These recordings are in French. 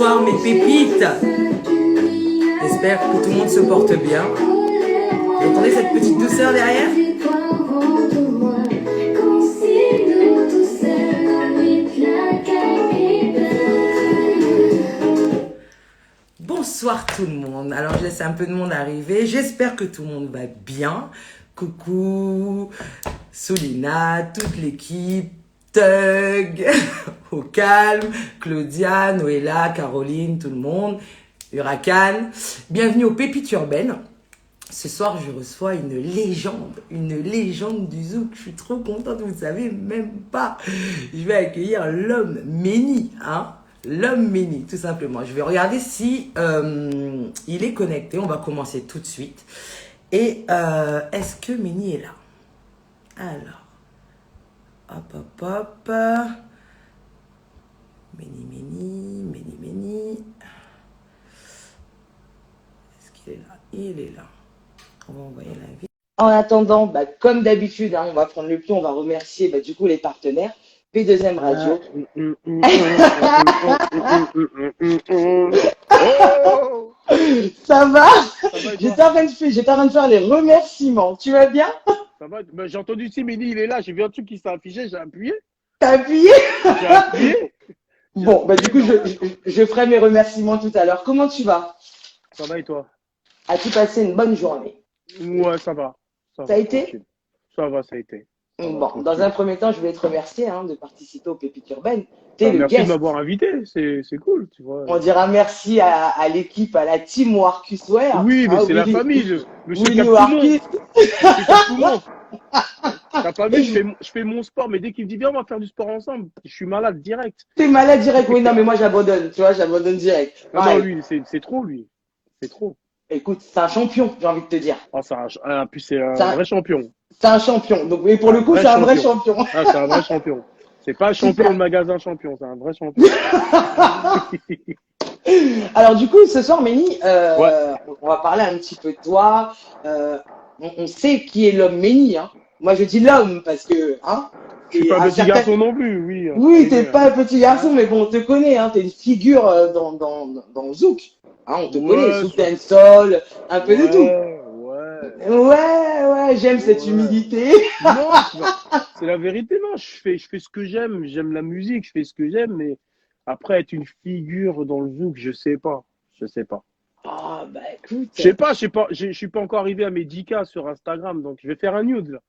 Bonsoir mes pépites. J'espère que tout le monde se porte bien. Vous entendez cette petite douceur derrière? Bonsoir tout le monde. Alors je laisse un peu de monde arriver. J'espère que tout le monde va bien. Coucou Solina, toute l'équipe, Tug, au calme, Claudia, Noëlla, Caroline, tout le monde, Huracan. Bienvenue aux Pépites Urbaines. Ce soir, je reçois une légende du zouk. Je suis trop contente, vous ne savez même pas. Je vais accueillir l'homme Méni, hein. L'homme Méni, tout simplement. Je vais regarder si il est connecté. On va commencer tout de suite. Et est-ce que Méni est là? Alors, hop. Méni. Est-ce qu'il est là? Il est là. On va envoyer l'invite. En attendant, comme d'habitude, hein, on va prendre le plus, on va remercier du coup les partenaires. P2M Radio. Ça va? J'étais en train de faire les remerciements. Tu vas bien? Ça va? J'ai entendu si Méni, il est là. J'ai vu un truc qui s'est affiché, j'ai appuyé. T'as appuyé? J'ai appuyé. Bon, du coup, je ferai mes remerciements tout à l'heure. Comment tu vas? Ça va et toi? As-tu passé une bonne journée? Ouais, ça va. Ça a été? Ça va, ça a été. Bon, dans un premier temps, je voulais te remercier de participer aux Pépites Urbaines. Merci de m'avoir invité, c'est cool, tu vois. On dira merci à l'équipe, à la team Warcus Wear. Oui, mais c'est la famille, monsieur Willy Warcus. T'as pas vu, je fais mon sport, mais dès qu'il me dit viens, on va faire du sport ensemble, je suis malade direct. T'es malade direct, oui, non, mais moi j'abandonne, tu vois, j'abandonne direct. Non, lui, c'est trop, lui. C'est trop. Écoute, c'est un champion, j'ai envie de te dire. Oh, puis c'est un vrai champion. C'est un champion, donc, mais pour le coup, c'est un vrai champion. Ah, c'est un vrai champion. C'est pas un champion de magasin champion, c'est un vrai champion. Alors du coup, ce soir, Méni, ouais. on va parler un petit peu de toi. On sait qui est l'homme Méni, hein. Moi, je dis l'homme parce que, hein. Je suis pas un petit garçon non plus, oui. Oui, t'es pas un petit garçon, mais bon, on te connaît, hein. T'es une figure dans le zouk. Hein, on te connaît, zouk dancehall, un peu de tout. Ouais, j'aime cette humilité. Non, c'est la vérité, non. Je fais ce que j'aime la musique, je fais ce que j'aime, mais après être une figure dans le zouk, je sais pas. Ah, écoute. Je suis pas encore arrivé à mes 10K sur Instagram, donc je vais faire un nude, là.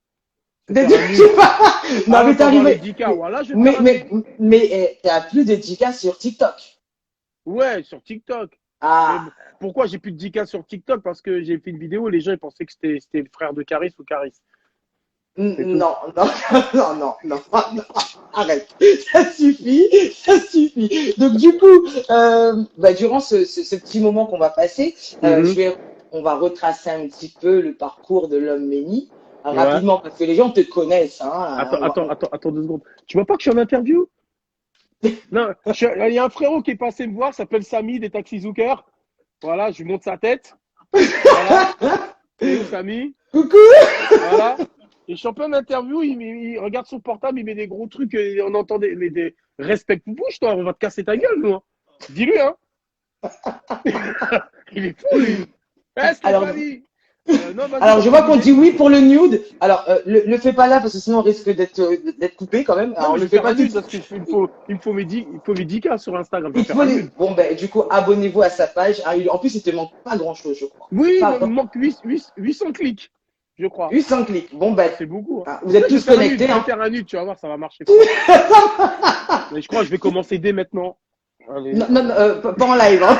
Non, mais t'es arrivé. 10K, voilà, mais t'as plus de 10K sur TikTok. Ouais, sur TikTok. Ah. Pourquoi j'ai plus de 10K sur TikTok? Parce que j'ai fait une vidéo et les gens ils pensaient que c'était le frère de Caris ou Caris. Non. Arrête. Ça suffit. Donc, du coup, durant ce petit moment qu'on va passer, on va retracer un petit peu le parcours de l'homme Méni. Rapidement, parce que les gens te connaissent. Hein, attends 2 secondes. Tu vois pas que je suis en interview? Non, il y a un frérot qui est passé me voir, s'appelle Samy des Taxi Zookers. Voilà, je lui montre sa tête. Voilà. C'est où, Samy? Coucou. Voilà. Et je suis en plein d'interview, il regarde son portable, il met des gros trucs, et on entend des respect bouche, toi, on va te casser ta gueule, nous. Hein. Dis-lui, hein. Il est fou, lui. Alors, je vois qu'on dit oui pour le nude. Alors, le fais pas là parce que sinon on risque d'être coupé quand même. Alors, non, je fais pas nude parce qu'il me faut mes 10K sur Instagram. Bon, du coup, abonnez-vous à sa page. En plus, il te manque pas grand-chose, je crois. Oui, il me manque 800 clics, je crois. 800 clics. Bon, c'est beaucoup. Hein. Vous êtes tous connectés. Je vais faire un nude, tu vas voir, ça va marcher. Mais je crois que je vais commencer dès maintenant. Allez. Non, pas en live. Hein.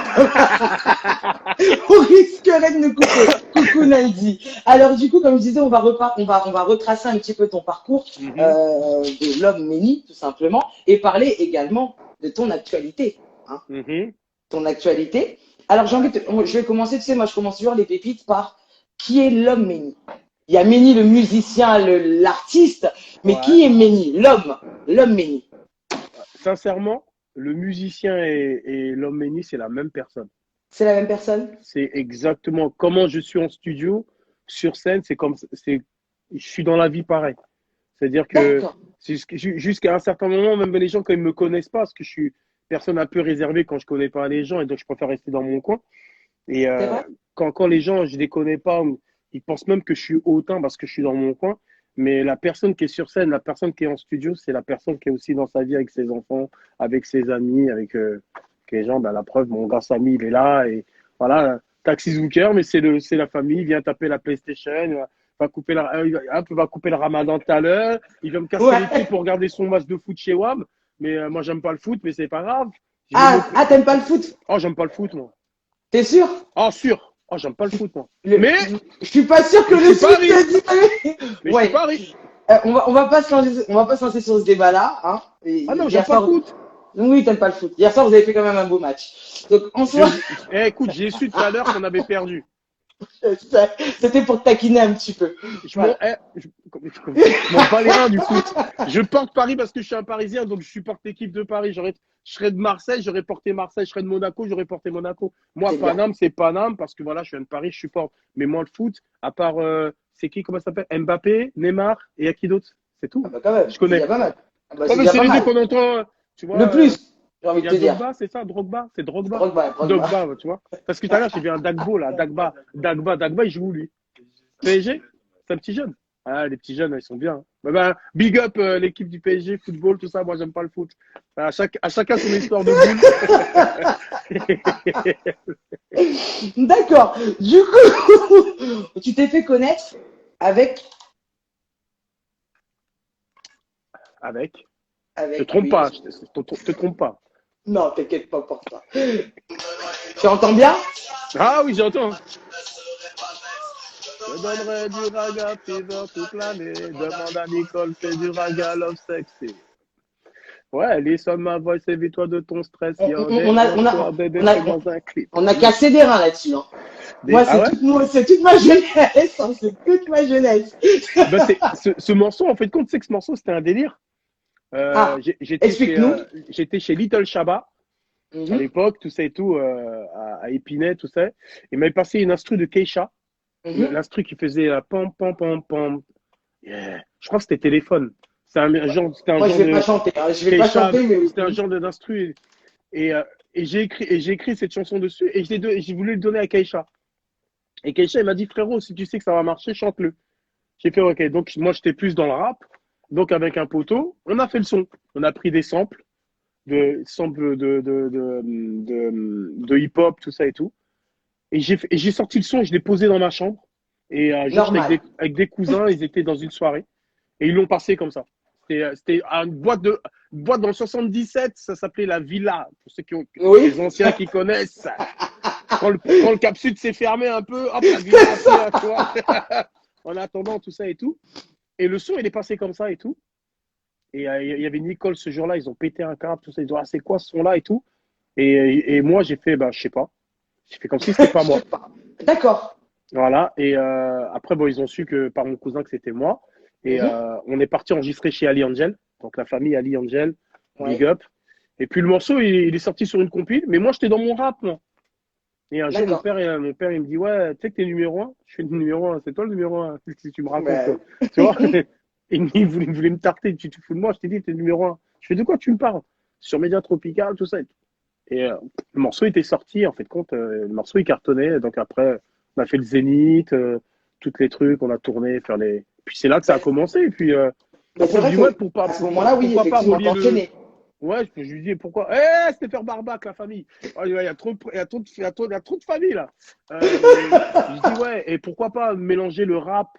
On risquerait de nous couper. Coucou Naldi. Alors du coup, comme je disais, on va retracer un petit peu ton parcours de l'homme Méni, tout simplement, et parler également de ton actualité. Hein. Ton actualité. Alors je vais commencer, tu sais, moi je commence toujours les pépites par qui est l'homme Méni. Il y a Méni le musicien, l'artiste, mais qui est Méni? L'homme Méni. Sincèrement, le musicien et l'homme Méni, c'est la même personne. C'est la même personne? C'est exactement comment je suis en studio, sur scène, je suis dans la vie pareil. C'est-à-dire que jusqu'à un certain moment, même les gens, quand ils me connaissent pas, parce que je personne un peu réservée quand je connais pas les gens et donc je préfère rester dans mon coin. Et C'est vrai? quand les gens, je les connais pas, ils pensent même que je suis hautain parce que je suis dans mon coin. Mais la personne qui est sur scène, la personne qui est en studio, c'est la personne qui est aussi dans sa vie avec ses enfants, avec ses amis, avec les gens. Ben, la preuve, mon gars Samy, il est là. Et voilà, Taxi Zouker, mais c'est la famille. Il vient taper la PlayStation, va couper va couper le ramadan tout à l'heure. Il va me casser les pieds Ouais. pour regarder son match de foot chez WAM. Mais moi, j'aime pas le foot, mais c'est pas grave. Je vais T'aimes pas le foot? Oh, j'aime pas le foot, moi. T'es sûr? Ah, sûr. Oh, j'aime pas le foot, moi. Le- Mais, je suis pas sûr que mais je le suis pas foot riche. te dit. Mais je suis Ouais. pas riche. On va pas on va pas se lancer sur ce débat-là, hein. Ah non, Hier j'aime pas le soir, foot. oui, t'aimes pas le foot. Hier soir, vous avez fait quand même un beau match. Donc, en soi, Écoute, j'ai su tout à l'heure qu'on avait perdu. c'était pour te taquiner un petit peu. Je m'en Voilà. je m'en bats les reins du foot. Je porte Paris parce que je suis un Parisien, donc je supporte l'équipe de Paris. Je serais de Marseille, j'aurais porté Marseille. Je serais de Monaco, j'aurais porté Monaco. Moi, C'est bien. Paname, c'est Paname parce que voilà, je suis un de Paris, je supporte. Mais moi, le foot, à part, c'est qui, comment ça s'appelle? Mbappé, Neymar et à qui d'autre? C'est tout. Ah bah quand même, Je c'est connais. déjà pas mal. Ah bah Ouais, c'est mais déjà c'est pas les deux mal. qu'on entend, tu Le vois. plus, j'ai envie Il y de a te dire. Drogba, c'est ça, Drogba? C'est Drogba? Drogba, Drogba. Drogba, tu vois. Parce que tout à l'heure, j'ai vu un Dagbo, là. Dagba, il joue où, lui? PSG? C'est un petit jeune. Ah, les petits jeunes, ils sont bien. Hein. Big up l'équipe du PSG, football, tout ça. Moi, j'aime pas le foot. À chacun son histoire de boule. D'accord. Du coup, tu t'es fait connaître avec, Avec. Te avec, trompe oui. pas. Te trompe pas. Non, t'inquiète pas pour ça. Tu entends bien? Ah oui, j'entends. Je donnerai du raga fever toute l'année. Demande à Nicole, c'est du raga love sexy. Ouais, listen my voice, évite-toi de ton stress. On, Il y en on, on a a, on encore a, bébé, on a, c'est dans un clip. on a cassé des reins là-dessus, hein. Moi, Ah ouais? c'est toute ma jeunesse, hein, c'est toute ma jeunesse. Bah, ce morceau, en fait, compte, c'est que ce morceau, c'était un délire. Ah, explique-nous. J'étais chez Little Shabba à Mhm, l'époque, tout ça et tout, à Épinay, tout ça. Il m'avait passé une instru de Keisha, mhm. l'instru qui faisait pam pam pam pam. Yeah. Je crois que c'était téléphone. C'était un Moi, je genre vais pas de chanter, hein. Je vais pas Keisha, chanter, mais c'était un genre d'instru. Et, euh, et j'ai écrit cette chanson dessus et j'ai voulu le donner à Keisha. Et Keisha, il m'a dit, frérot, si tu sais que ça va marcher, chante-le. J'ai fait, ok. Donc, moi, j'étais plus dans le rap. Donc, avec un poteau, on a fait le son. On a pris des samples de hip-hop, tout ça et tout. Et j'ai sorti le son et je l'ai posé dans ma chambre. Et genre, j'étais normal. avec des cousins, ils étaient dans une soirée. Et ils l'ont passé comme ça. C'était une boîte dans le 77, ça s'appelait la Villa. Pour ceux Oui, les anciens qui connaissent. Quand le Cap Sud s'est fermé un peu, hop, la Villa a pris un choix. En attendant, tout ça et tout. Et le son, il est passé comme ça et tout. Et il y avait Nicole ce jour-là, ils ont pété un câble, tout ça. Ils ont dit, ah, c'est quoi ce son-là et tout. Et moi, j'ai fait, bah, je sais pas. J'ai fait comme si c'était pas je moi. sais pas. D'accord. Voilà. Et après, bon, ils ont su que par mon cousin que c'était moi. Et Mhm, on est parti enregistrer chez Ali Angel. Donc la famille Ali Angel, big ouais, up. Et puis le morceau, il est sorti sur une compile. Mais moi, j'étais dans mon rap, moi. Et un jour, d'accord. mon père, il me dit, ouais, tu sais que t'es numéro un. Je suis le numéro un. C'est toi le numéro un. Si tu me racontes, Ben, tu vois. Il voulait me tarter. Tu te fous de moi. Je t'ai dit, t'es le numéro un. Je fais, de quoi tu me parles? Sur Média Tropical, tout ça. Et le morceau était sorti. En fait, compte, le morceau, il cartonnait. Donc après, on a fait le Zénith, tous les trucs. On a tourné, faire les. Puis c'est là que ça a ben, commencé. Et puis ben, après, c'est je vrai dis, ouais, que à ce moment-là, oui, pourquoi pas effectivement, relier le. t'enchaînais. Ouais, je lui dis pourquoi. C'était faire Barbac, la famille. Oh, il y a trop il y a trop de familles là. Je dis ouais, et pourquoi pas mélanger le rap,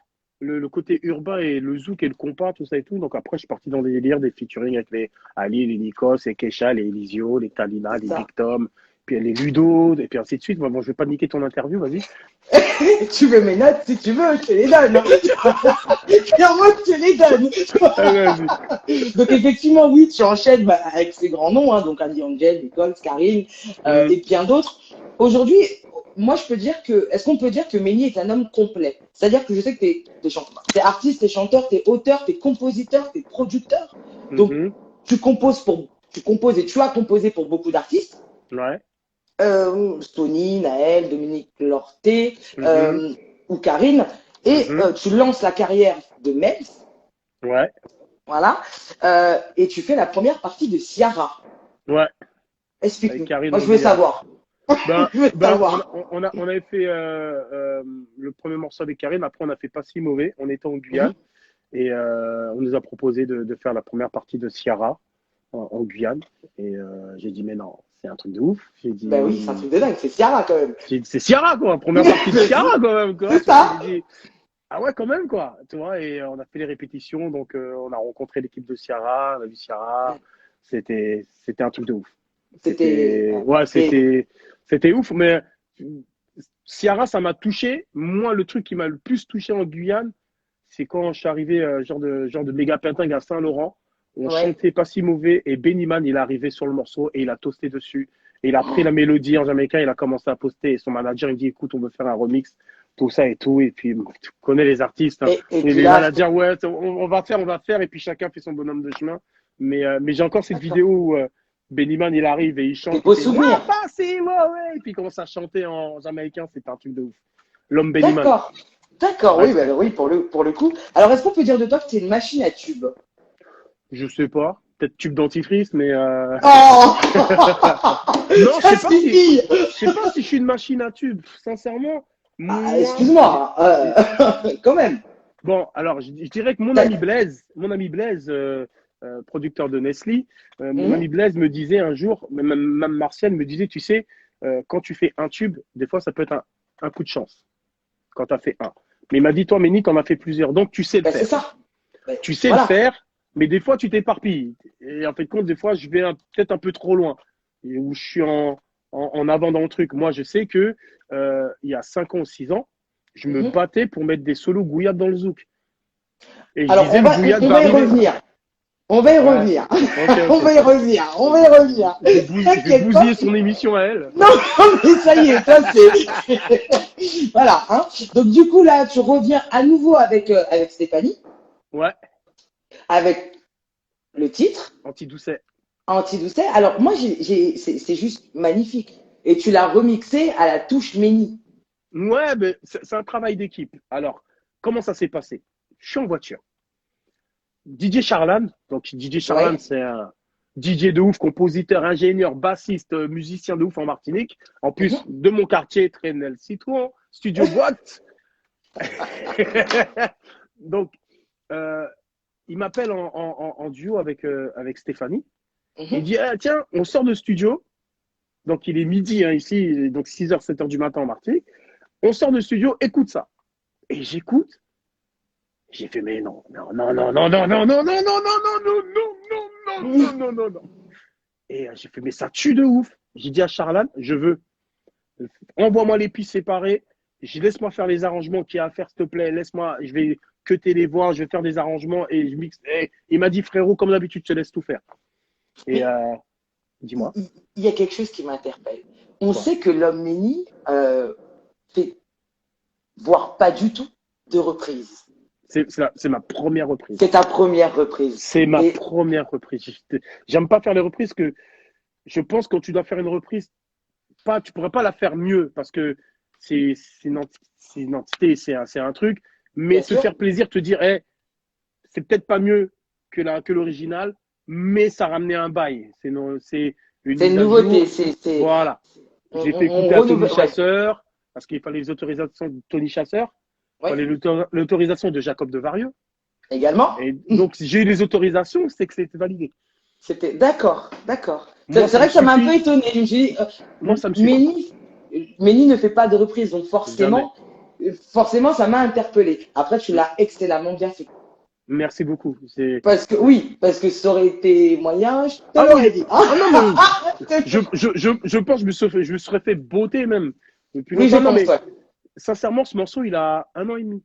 le côté urbain et le zouk et le compas, tout ça et tout. Donc après, je suis parti dans des délires, des featuring avec les Ali, les Nikos, les Kesha, les Elisio, les Talina, C'est les ça. Big Tom, puis les Ludo, et puis ainsi de suite. Bon, je vais pas niquer ton interview, vas-y. Tu veux mes notes si tu veux, je te les donne, hein. Clairement, je te les donne. Vas-y. Donc effectivement, oui, tu enchaînes bah, avec ces grands noms, hein, donc Andy Angel, Nicole, Karine Mm. et bien d'autres. Aujourd'hui, moi, je peux dire que, est-ce qu'on peut dire que Méni est un homme complet? C'est-à-dire que je sais que t'es chanteur, t'es artiste, t'es chanteur, t'es auteur, t'es compositeur, t'es producteur. Donc, Mhm. tu composes et tu as composé pour beaucoup d'artistes. Ouais. Stony, Naël, Dominique Lorté Mhm. ou Karine. Et Mhm. tu lances la carrière de Mels, Ouais. voilà, et tu fais la première partie de Ciara. Ouais. Explique-nous. Karine Moi, je veux Anguilla. savoir. Ben, Je veux ben, savoir. on avait fait le premier morceau avec Karine, après on a fait Pas si mauvais, on était en Mhm. Guyane et on nous a proposé de faire la première partie de Ciara en Guyane. Et j'ai dit, mais non, c'est un truc de ouf. Ben oui, c'est un truc de dingue. C'est Ciara quand même. J'ai dit, c'est Ciara quoi, première partie de Ciara quand même, quoi. C'est Tu vois, ça. j'ai dit, ah ouais, quand même, quoi. Tu vois, et on a fait les répétitions, donc on a rencontré l'équipe de Ciara, on a vu Ciara. C'était un truc de ouf. C'était. Ouais, Et c'était ouf, mais Ciara, ça m'a touché. Moi, le truc qui m'a le plus touché en Guyane, c'est quand je suis arrivé, genre de méga pinting à Saint-Laurent. On ouais. chantait Pas si mauvais et Benny Man, il est arrivé sur le morceau et il a toasté dessus. Et il a pris la mélodie en jamaïcain, il a commencé à poster. Et son manager, il me dit, écoute, on veut faire un remix, tout ça et tout. Et puis, tu connais les artistes. Hein. Et Et puis les là, managers, ouais, on va faire. Et puis chacun fait son bonhomme de chemin. Mais j'ai encore cette d'accord. vidéo où Benny Man, il arrive et il Des chante. Il beaux fait, ouais, souvenirs. pas si, ouais, ouais. Et puis il commence à chanter en jamaïcain. C'était un truc de ouf. L'homme Benny Man. D'accord. D'accord, Ouais, oui, bah, oui, pour le coup. Alors, est-ce qu'on peut dire de toi que tu es une machine à tube? je sais pas. Peut-être tube dentifrice, mais Oh non, ça suffit. je sais pas si je suis une machine à tube. Sincèrement, Ah, moi, excuse-moi, quand même. bon, alors je dirais que mon ami Blaise, producteur de Nestlé, mon Mhm, ami Blaise me disait un jour, même Martial me disait, tu sais, quand tu fais un tube, des fois ça peut être un coup de chance quand tu as fait un. Mais il m'a dit, toi, Méni, tu en as fait plusieurs, donc tu sais le bah, c'est faire. ça. Bah, Tu sais le voilà. faire, mais des fois tu t'éparpilles. Et en fait, compte, des fois je vais peut-être un peu trop loin, et où je suis en avant dans le truc. Moi, je sais que il y a 5 ans ou 6 ans, je me Mhm. battais pour mettre des solos gouillades dans le zouk. Et je Alors, disais, le gouillade on va va y arriver. revenir. On va y Ouais, revenir. ok, On ok. va y revenir. On va y revenir. Je vais T'inquiète pas. bousiller son émission à elle. Non, mais ça y est, ça c'est. Voilà. Hein. Donc, du coup, là, tu reviens à nouveau avec Stéphanie, Ouais, avec le titre. anti-doucet. Anti-Doucet. Alors, moi, c'est juste magnifique. Et tu l'as remixé à la touche Méni. Ouais, mais c'est un travail d'équipe. Alors, comment ça s'est passé? Je suis en voiture. DJ Charlan, donc DJ Charlan, Ouais. c'est un DJ de ouf, compositeur, ingénieur, bassiste, musicien de ouf en Martinique. En plus Mhm. de mon quartier, Trenel Citron, Studio Boîte. Donc, euh, il m'appelle en duo avec Stéphanie. Il Mhm. dit, ah, tiens, on sort de studio. Donc, il est midi hein, ici, donc 6h, 7h du matin en Martinique. On sort de studio, écoute ça. Et j'écoute. J'ai fait, mais non, non, non, non, non, non, non, non, non, non, non, non, non, non, non, non, non, non, non. Et j'ai fait, mais ça tue de ouf. J'ai dit à Charlan, je veux. Envoie-moi les pistes séparées. Laisse-moi faire les arrangements qu'il y a à faire, s'il te plaît. Laisse-moi, je vais cutter les voix, je vais faire des arrangements et je mixe. Et il m'a dit, frérot, comme d'habitude, je te laisse tout faire. Et Mais dis-moi, il y a quelque chose qui m'interpelle. On quoi? sait que l'homme Méni fait, voire pas du tout, de reprises. C'est ma première reprise. C'est ta première reprise. C'est ma Et première reprise. J'aime pas faire les reprises que je pense que quand tu dois faire une reprise, tu pourrais pas la faire mieux parce que c'est une entité, c'est un truc, bien mais te sûr, faire plaisir, te dire, hey, c'est peut-être pas mieux que l'original, mais ça ramenait un bail. C'est une c'est mise une à nouveauté. jour. Voilà. J'ai fait On écouter à Tony renouvelle. Ouais, Chasseur, parce qu'il fallait les autorisations de Tony Chasseur, il ouais, fallait l'autorisation de Jacob de Varieux. également. Et donc, si j'ai eu les autorisations, c'est que c'était validé. C'était d'accord, d'accord. Moi, C'est ça vrai me que ça m'a un peu suffit. étonné. Je me suis dit, Moi, ça me suffit. Méni ne fait pas de reprise, donc Jamais. forcément, ça m'a interpellé. Après, tu l'as excellemment bien fait. Merci beaucoup. Parce que ça aurait été moyen, je te Ah l'aurais oui. dit. Ah non, mais je pense que je me serais fait beauté même depuis Oui, je longtemps. Non, pense, mais ouais. sincèrement, ce morceau, il a 1 an et demi.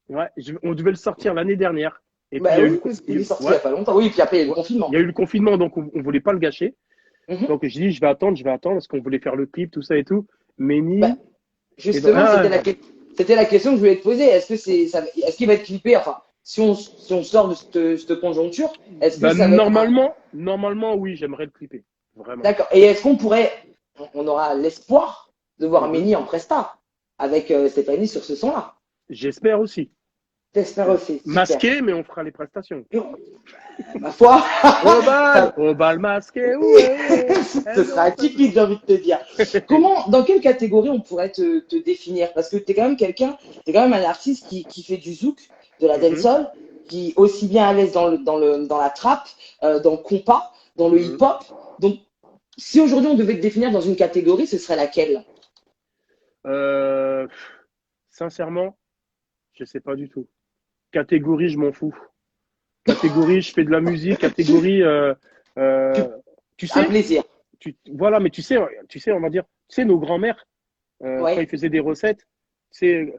Ouais, on devait le sortir l'année dernière. Et puis, Bah il y a eu oui, parce qu'il est sorti il n'y ouais, a pas longtemps. Oui, puis après, il y a eu le ouais. Il y confinement. a eu le confinement, donc on voulait pas le gâcher. Mhm. Donc, j'ai dit, je vais attendre, parce qu'on voulait faire le clip, tout ça et tout. Bah, Méni, et donc, justement, c'était la question que je voulais te poser. Est-ce qu'il va être clippé? Enfin, si on sort de cette conjoncture, est-ce que bah, ça va être normalement, oui, j'aimerais le clipper. Vraiment. d'accord. Et est-ce qu'on pourrait, on aura l'espoir de voir Mhm. Méni en presta avec Stéphanie sur ce son-là? J'espère aussi. T'espères aussi. Super. Masqué, mais on fera les prestations. Ma foi. Au bal masqué, ouais. Ce sera typique, j'ai envie de te dire. Dans quelle catégorie on pourrait te définir? Parce que t'es quand même un artiste qui fait du zouk, de la dancehall, qui est aussi bien à l'aise dans la trap, dans le compas, dans le hip-hop. Donc, si aujourd'hui on devait te définir dans une catégorie, ce serait laquelle? Sincèrement, je sais pas du tout. Catégorie, je m'en fous. Catégorie, je fais de la musique. Catégorie, tu Un sais, plaisir. voilà, mais tu sais, on va dire, tu sais, nos grands-mères, Ouais. quand ils faisaient des recettes, c'est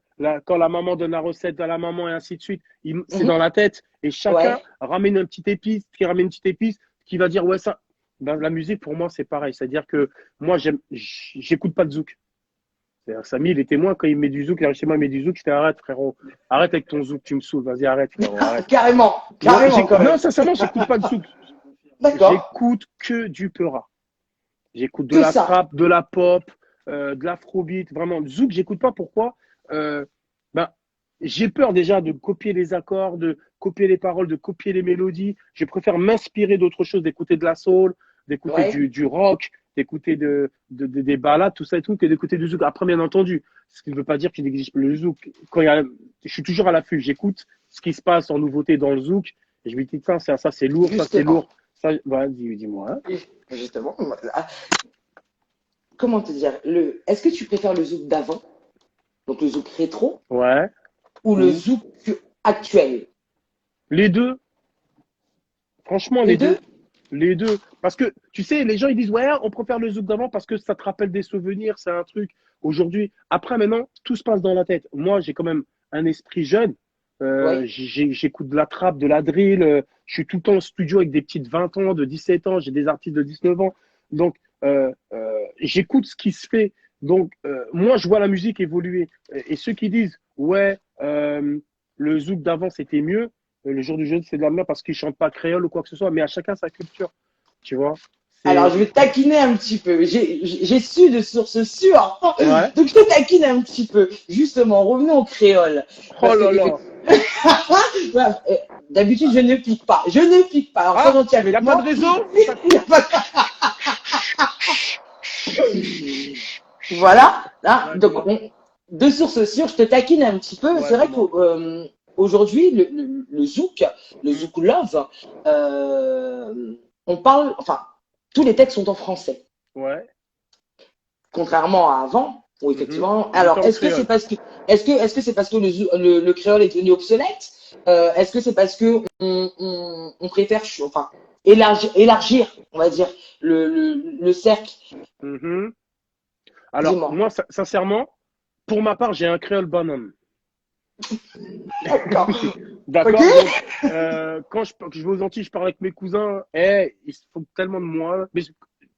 quand la maman donne la recette à la maman et ainsi de suite, c'est dans la tête et chacun ramène une petite épice, qui va dire ouais ça. Ben, la musique pour moi c'est pareil, c'est-à-dire que moi j'écoute pas de zouk. Samy, il est témoin quand il met du zouk, il arrive chez moi, il met du zouk, je fais arrête frérot, arrête avec ton zouk, tu me saoules, vas-y arrête frérot, arrête. Carrément. Non, sincèrement, j'écoute pas de zouk. D'accord. J'écoute que du peura. J'écoute de Que la ça. trap, de la pop, de l'afrobeat, vraiment. Le zouk, j'écoute pas. Pourquoi? Ben, j'ai peur déjà de copier les accords, de copier les paroles, de copier les mélodies. Je préfère m'inspirer d'autre chose, d'écouter de la soul, d'écouter du rock, d'écouter des ballades, tout ça et tout, que d'écouter du zouk. Après, bien entendu, ce qui ne veut pas dire que je néglige le zouk. Je suis toujours à l'affût. J'écoute ce qui se passe en nouveauté dans le zouk. Et je me dis, ça c'est lourd, ça c'est lourd. Ça, voilà, dis-moi. Hein. Justement. Comment te dire? Est-ce que tu préfères le zouk d'avant, donc le zouk rétro, Ouais. ou le zouk actuel? Les deux. Franchement, les deux. Les deux. Parce que, tu sais, les gens, ils disent, ouais, on préfère le zouk d'avant parce que ça te rappelle des souvenirs, c'est un truc. Aujourd'hui, après, maintenant, tout se passe dans la tête. Moi, j'ai quand même un esprit jeune. J'écoute de la trap, de la drill. Je suis tout le temps en studio avec des petites 20 ans, de 17 ans. J'ai des artistes de 19 ans. Donc, j'écoute ce qui se fait. Donc, moi, je vois la musique évoluer. Et ceux qui disent, ouais, le zouk d'avant, c'était mieux. Le jour du jeudi, c'est de la merde parce qu'ils chantent pas créole ou quoi que ce soit. Mais à chacun sa culture. Tu vois? Alors, je vais te taquiner un petit peu. J'ai su de sources sûres. Ouais. Donc, je te taquine un petit peu. Justement, revenons au créole. Oh là là. D'habitude, je ne pique pas. Alors, sois gentil avec y a moi. pas de réseau? Voilà. Hein, donc, de sources sûres, je te taquine un petit peu. C'est vrai qu'aujourd'hui, le zouk love, on parle, enfin, tous les textes sont en français. Ouais. Contrairement à avant, où effectivement. Alors, est-ce que c'est parce que le créole est devenu obsolète? Est-ce que c'est parce que on préfère, enfin, élargir, on va dire, le cercle? Alors, moi, sincèrement, pour ma part, j'ai un créole bonhomme. D'accord. D'accord. Okay. Donc, quand je vais aux Antilles, je parle avec mes cousins. Ils se foutent tellement de moi. Mais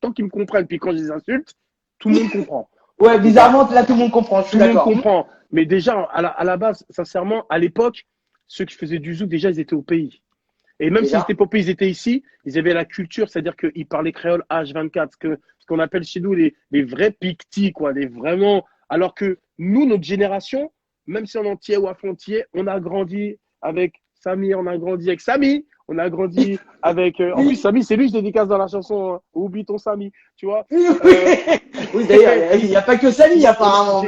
tant qu'ils me comprennent, puis quand je les insulte, tout le monde comprend. Ouais, bizarrement, là, tout le monde comprend. Tout le monde comprend. Mais déjà, à la base, sincèrement, à l'époque, ceux qui faisaient du zouk, déjà, ils étaient au pays. Et même s'ils étaient pas au pays, ils étaient ici, ils avaient la culture, c'est-à-dire qu'ils parlaient créole H24, ce qu'on appelle chez nous les vrais pictis, quoi, vraiment. Alors que nous, notre génération, même si on est entier ou à frontier, on a grandi avec Samy, on a grandi avec Samy, on a grandi avec. En plus, Samy, c'est lui que je dédicace dans la chanson hein. Oublie ton Samy, tu vois. Oui, d'ailleurs, il n'y a pas que Samy, apparemment.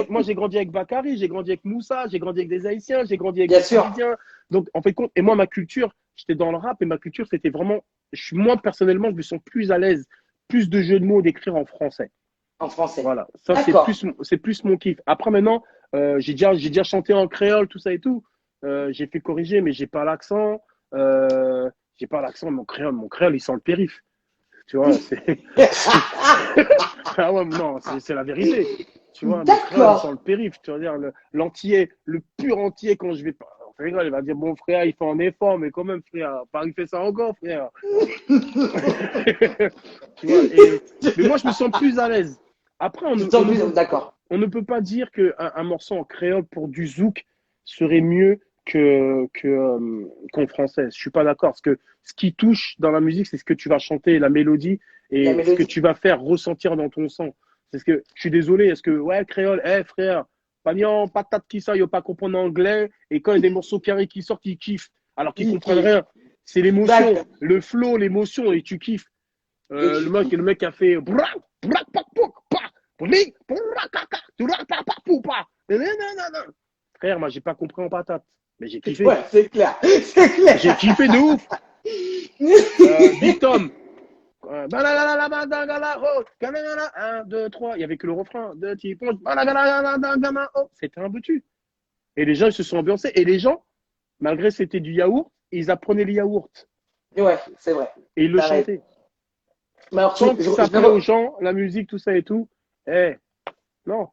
Moi, j'ai grandi avec Bakary, j'ai grandi avec Moussa, j'ai grandi avec des Haïtiens, j'ai grandi avec des Tunisiens. Donc, en fait, et moi, ma culture, j'étais dans le rap et ma culture, c'était vraiment. Moi, personnellement, je me sens plus à l'aise, plus de jeux de mots d'écrire en français. En français. Voilà, ça, c'est plus mon kiff. Après, maintenant, j'ai déjà chanté en créole, tout ça et tout. J'ai fait corriger, mais j'ai pas l'accent. Mon créole, il sent le périph'. Tu vois, ah ouais, non, c'est la vérité. Tu vois, mon créole, il sent le périph'. Tu vas dire, l'antillais, le pur antillais, quand je vais pas. On rigole, il va dire, bon, frère, il fait un effort, mais quand même, frère, Paris fait ça encore, frère. Tu vois, mais moi, je me sens plus à l'aise. Après, on ne peut pas dire qu'un morceau en créole pour du zouk serait mieux qu'en français. Je suis pas d'accord. Parce que ce qui touche dans la musique, c'est ce que tu vas chanter, la mélodie, et ce que tu vas faire ressentir dans ton sang. C'est ce que, je suis désolé, est-ce que, ouais, créole, frère, Fagnon, patate qui sort, il ne pas comprendre anglais. Et quand il y a des morceaux carrés qui sortent, ils kiffent. Alors qu'ils ne comprennent rien. C'est l'émotion, D'accord. le flow, l'émotion, et tu kiffes. Le mec a fait. Frère, moi, j'ai pas compris en patate. Mais j'ai kiffé. Ouais, c'est clair. C'est clair. J'ai kiffé de ouf. Big Tom. 1, 2, 3. Il n'y avait que le refrain. De type. C'était un butu. Et les gens, ils se sont ambiancés. Et les gens, malgré que c'était du yaourt, ils apprenaient le yaourt. Ouais, c'est vrai. Et ils le Pareil. chantaient. Mais alors, Tant que ça plaît aux gens, la musique, tout ça et tout. Non.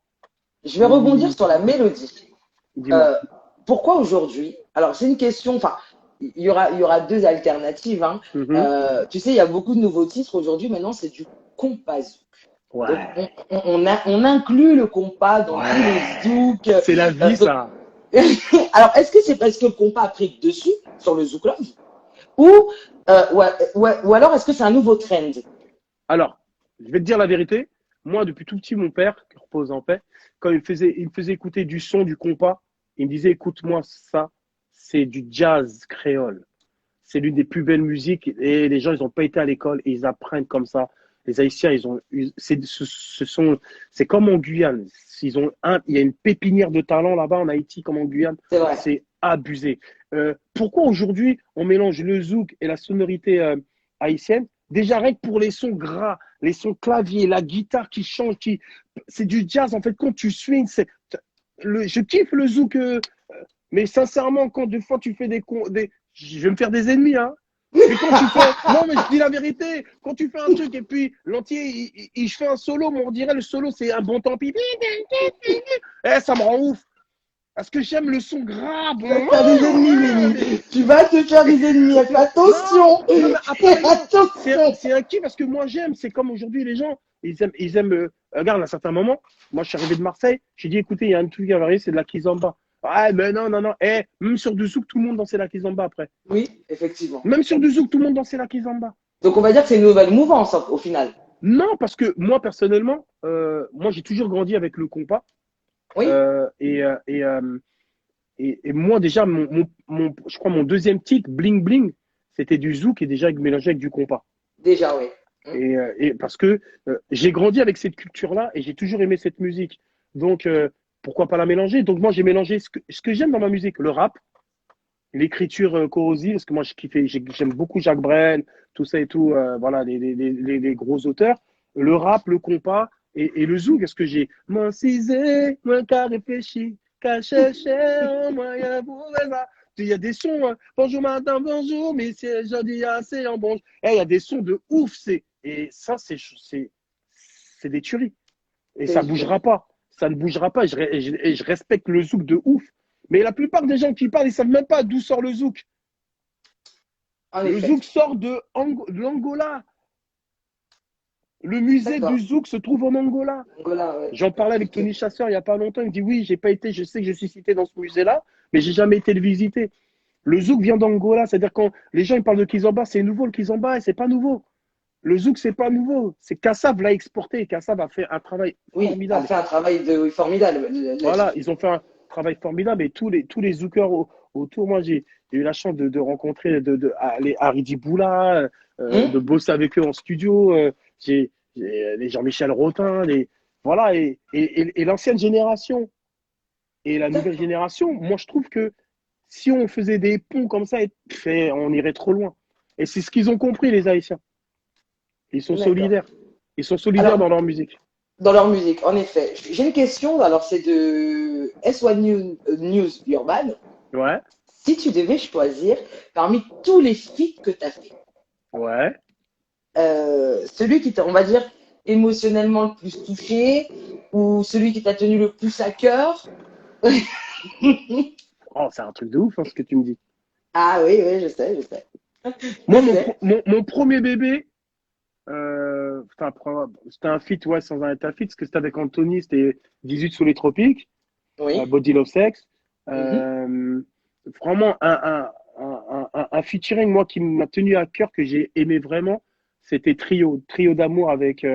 je vais rebondir sur la mélodie. Dis-moi. Pourquoi aujourd'hui? Alors, c'est une question, enfin, il y aura deux alternatives. Hein. Tu sais, il y a beaucoup de nouveaux titres aujourd'hui. Maintenant, c'est du compas zouk. Ouais. Donc, on inclut le compas dans tous les zouks. C'est la vie, ça. Alors, est-ce que c'est parce que le compas a pris le dessus sur le zouk love ou alors est-ce que c'est un nouveau trend? Alors, je vais te dire la vérité. Moi, depuis tout petit, mon père, qui repose en paix, quand il me faisait écouter du son, du compas, il me disait, écoute-moi ça, c'est du jazz créole. C'est l'une des plus belles musiques et les gens, ils n'ont pas été à l'école et ils apprennent comme ça. Les Haïtiens, c'est comme en Guyane. Il y a une pépinière de talent là-bas en Haïti comme en Guyane. C'est vrai. C'est abusé. Pourquoi aujourd'hui on mélange le zouk et la sonorité haïtienne? Déjà rien que pour les sons gras, les sons clavier, la guitare qui change, c'est du jazz en fait. Quand tu swings, je kiffe le zouk, mais sincèrement, quand des fois tu fais je vais me faire des ennemis, hein. Mais quand tu fais, non mais je dis la vérité, quand tu fais un truc et puis l'entier, je fais un solo, mais on dirait le solo c'est un bon temps pipi, ça me rend ouf. Parce que j'aime le son grave. Tu vas te faire des ennemis, Mélie. Tu vas te faire des ennemis. Attention. Non, après, Attention. c'est un kiff parce que moi j'aime. C'est comme aujourd'hui les gens, ils aiment. Regarde, à un certain moment, moi je suis arrivé de Marseille, j'ai dit écoutez, il y a un truc à varier, c'est de la kizomba. Ah, mais non. Même sur du zouk, tout le monde dansait la kizomba après. Oui, effectivement. Même sur du zouk, tout le monde dansait la kizomba. Donc on va dire que c'est une nouvelle mouvance au final. Non, parce que moi personnellement, moi j'ai toujours grandi avec le compas. Oui. Et moi, déjà, je crois mon deuxième titre, Bling Bling, c'était du zouk et déjà mélangé avec du compas. Déjà, oui. Et parce que j'ai grandi avec cette culture-là et j'ai toujours aimé cette musique. Donc, pourquoi pas la mélanger? Donc, moi, j'ai mélangé ce que j'aime dans ma musique, le rap, l'écriture corrosive, parce que moi, j'aime beaucoup Jacques Brel, tout ça et tout, voilà, les gros auteurs, le rap, le compas et le zouk, parce que j'ai mon cisé, mon cas réfléchi, qu'à chercher un moyen pour ça. Il y a des sons, bonjour madame, bonjour, mais c'est joli, assez en bon. Il y a des sons de ouf, et ça, c'est des tueries. Et ça bougera pas. Ça ne bougera pas. Et je respecte le zouk de ouf. Mais la plupart des gens qui parlent, ils savent même pas d'où sort le zouk. Le zouk sort de l'Angola. Le musée du zouk se trouve en Angola. Ouais. J'en parlais avec Tony Chasseur il n'y a pas longtemps. Il me dit oui, j'ai pas été, je sais que je suis cité dans ce musée-là, mais j'ai jamais été le visiter. Le zouk vient d'Angola, c'est-à-dire quand les gens ils parlent de kizomba, c'est nouveau le kizomba et c'est pas nouveau. Le zouk, c'est pas nouveau. C'est Kassav l'a exporté. Kassav a fait un travail formidable. Oui, a fait un travail formidable. Voilà, ils ont fait un travail formidable et tous les zoukeurs autour. Moi, j'ai eu la chance de rencontrer les Haridi Boula, de bosser avec eux en studio. J'ai les Jean-Michel Rotin, voilà, et l'ancienne génération et la nouvelle génération. Moi, je trouve que si on faisait des ponts comme ça, on irait trop loin. Et c'est ce qu'ils ont compris, les Haïtiens. Ils sont solidaires. Ils sont solidaires dans leur musique. Dans leur musique, en effet. J'ai une question, alors c'est de S1 News Urban. Ouais. Si tu devais choisir parmi tous les feats que tu as fait, ouais. Celui qui t'a, on va dire, émotionnellement le plus touché ou celui qui t'a tenu le plus à cœur? Oh, c'est un truc de ouf, hein, ce que tu me dis. Ah oui, je sais. Moi, mon premier bébé, c'était un feat, ouais, sans un état feat, parce que c'était avec Anthony, c'était 18 sous les tropiques, Body Love Sex. Vraiment, un featuring, moi, qui m'a tenu à cœur, que j'ai aimé vraiment, c'était Trio d'amour avec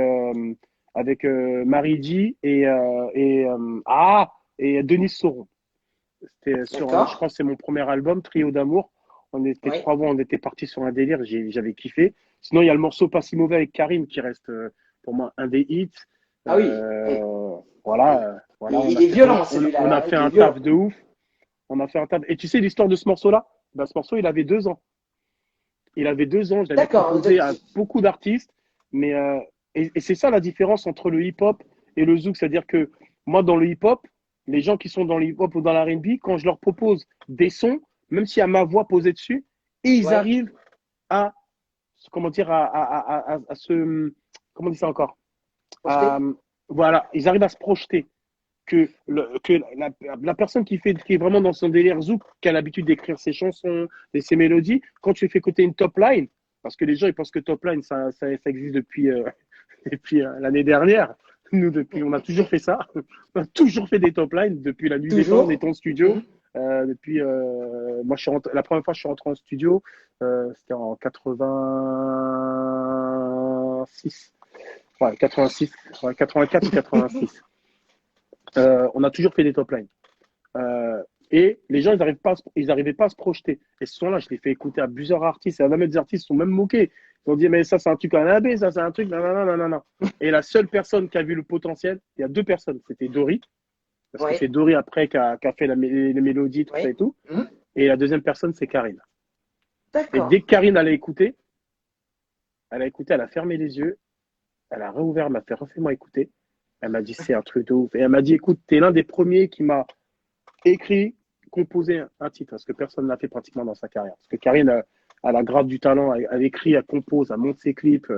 Marie G et et Denis Sauron. C'était sur, je D'accord. pense que c'est mon premier album, Trio d'amour. On était Oui. 3 voix, on était partis sur un délire, j'avais kiffé. Sinon, il y a le morceau Pas si mauvais avec Karim qui reste pour moi un des hits. Ah oui, oui. Voilà, Il est violent on a celui-là, hein, fait il est un violent. taf de ouf. On a fait un taf. Et tu sais l'histoire de ce morceau-là? Ben, ce morceau, il avait 2 ans. Il avait 2 ans, je l'avais D'accord. proposé à beaucoup d'artistes. Mais, et c'est ça la différence entre le hip-hop et le zouk. C'est-à-dire que moi, dans le hip-hop, les gens qui sont dans le hip-hop ou dans la R&B, quand je leur propose des sons, même s'il y a ma voix posée dessus, ils Ouais. arrivent à, comment dire, à se, comment on dit ça encore? À, Projeté. voilà, ils arrivent à se projeter. Que la personne qui est vraiment dans son délire zouk, qui a l'habitude d'écrire ses chansons et ses mélodies, quand tu fais côté une top line, parce que les gens ils pensent que top line ça existe depuis, depuis l'année dernière. Nous, depuis, on a toujours fait ça. On a toujours fait des top lines depuis la nuit des temps. On Toujours. est en studio. Mhm. Depuis, moi, la première fois que je suis rentré en studio, c'était en 86. Ouais, 86, ouais, 84 ou 86. On a toujours fait des top lines. Et les gens, ils n'arrivaient pas à se projeter. Et ce son-là, je l'ai fait écouter à plusieurs artistes. Et même des artistes sont même moqués. Ils ont dit, mais ça, c'est un truc à B, ça, c'est un truc, nanana, nanana. Et la seule personne qui a vu le potentiel, il y a 2 personnes. C'était Dory, parce que Oui. c'est Dory après qui a fait les mélodies, tout ça Oui. et tout. Mhm. Et la deuxième personne, c'est Karine. Et D'accord. dès que Karine elle a écouté, elle a fermé les yeux, elle a réouvert, elle m'a fait, refais-moi écouter. Elle m'a dit, c'est un truc de ouf. Et elle m'a dit, écoute, t'es l'un des premiers qui m'a écrit, composé un titre, parce que personne n'a fait pratiquement dans sa carrière. Parce que Karine a la grave du talent, elle écrit, elle compose, elle monte ses clips.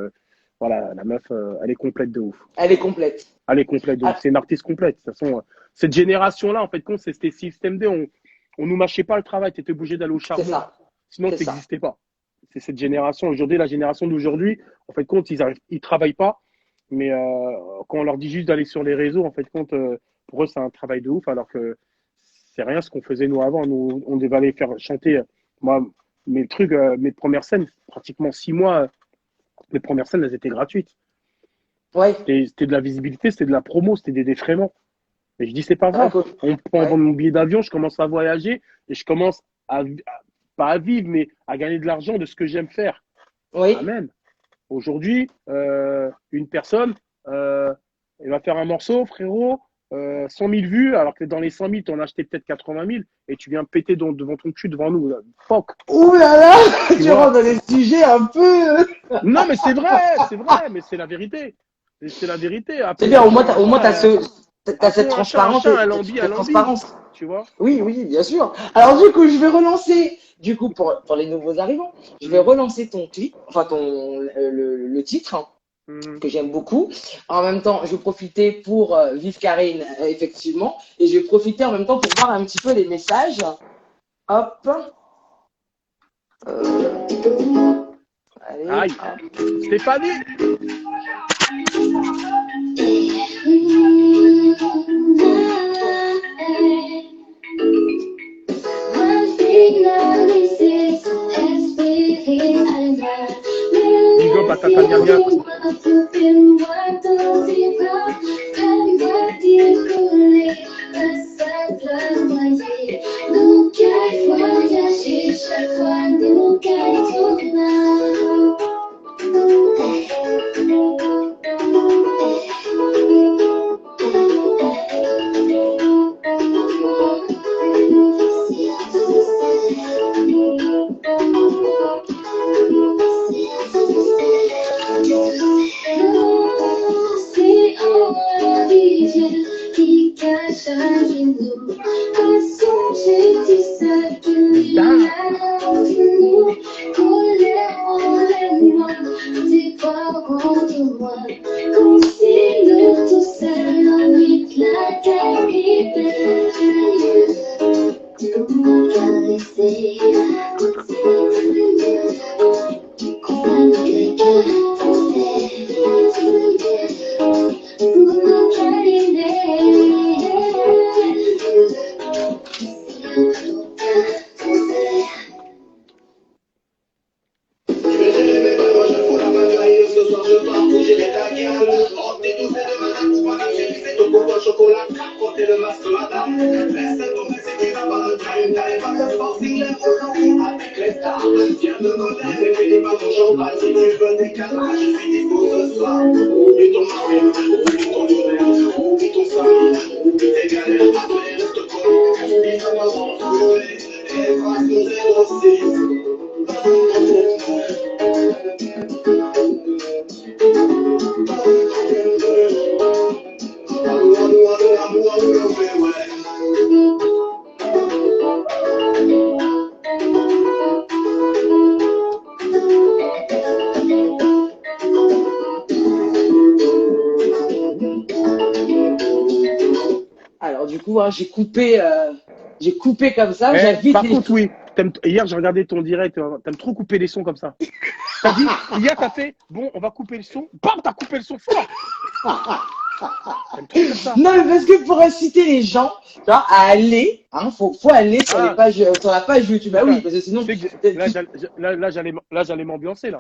Voilà, la meuf, elle est complète de ouf. Elle est complète. Elle est complète de ouf. Ah, C'est une artiste complète. De toute façon, cette génération-là, en fait, c'était Système D. On nous mâchait pas le travail. Tu étais obligé d'aller au c'est charbon. ça. Sinon, C'est tu ça. n'existais pas. C'est cette génération. Aujourd'hui, la génération d'aujourd'hui, en fait, compte, ils travaillent pas. Mais quand on leur dit juste d'aller sur les réseaux, en fait, compte, pour eux, c'est un travail de ouf. Alors que c'est rien ce qu'on faisait nous avant. Nous, on devait aller faire chanter. Moi, mes trucs, mes premières scènes, pratiquement 6 mois, mes premières scènes, elles étaient gratuites. Ouais. C'était de la visibilité, c'était de la promo, c'était des défraiements. Et je dis, c'est pas Ah, grave. cool. On prend Ouais. mon billet d'avion, je commence à voyager et je commence pas à vivre, mais à gagner de l'argent de ce que j'aime faire. Oui. Amen. Aujourd'hui, une personne, elle va faire un morceau, frérot, 100 000 vues, alors que dans les 100 000, tu en as acheté peut-être 80 000 et tu viens péter devant ton cul devant nous. Fuck. Ouh là là, Tu tu rentres vois? dans des sujets un peu. Non, mais c'est vrai, mais c'est la vérité. C'est la vérité. C'est Appeler bien, un au chat un moins, chat, t'as cette un transparence, chat, un lambi, un cette lambi. transparence. Tu vois? Oui, oui, bien sûr. Alors du coup, je vais relancer, du coup, pour les nouveaux arrivants, je vais Mm, relancer ton clip, enfin le titre, hein, mm. que j'aime beaucoup. En même temps, je vais profiter pour Vive Karine, effectivement, et je vais profiter en même temps pour voir un petit peu les messages. Hop. Allez, Aïe. Stéphanie. Big up à Tata Miamia. porter le masque, madame. Laisse tomber si tu n'as pas le time. T'avais pas de forcing, les problèmes avec les stars. Viens me modèle et finis pas ton champagne. Si tu veux des câlins, je suis dispo ce soir. Oublie ton mari, oublie ton bonheur, oublie ton famille, oublie tes galères. Après, reste collé, oublie ta maman, oublie et passe nos 06. Alors, du coup, hein, j'ai coupé comme ça. Eh, J'invite par les contre, oui, hier, j'ai regardé ton direct, t'aimes trop couper les sons comme ça. T'as dit, hier, t'as fait, bon, on va couper le son. Bam, t'as coupé le son fort. T'aimes trop comme ça. Non, mais parce que pour inciter les gens, tu vois, à aller, hein, faut aller sur les pages, sur la page YouTube. Bah oui, parce que sinon, Tu sais que là, j'allais m'ambiancer, là.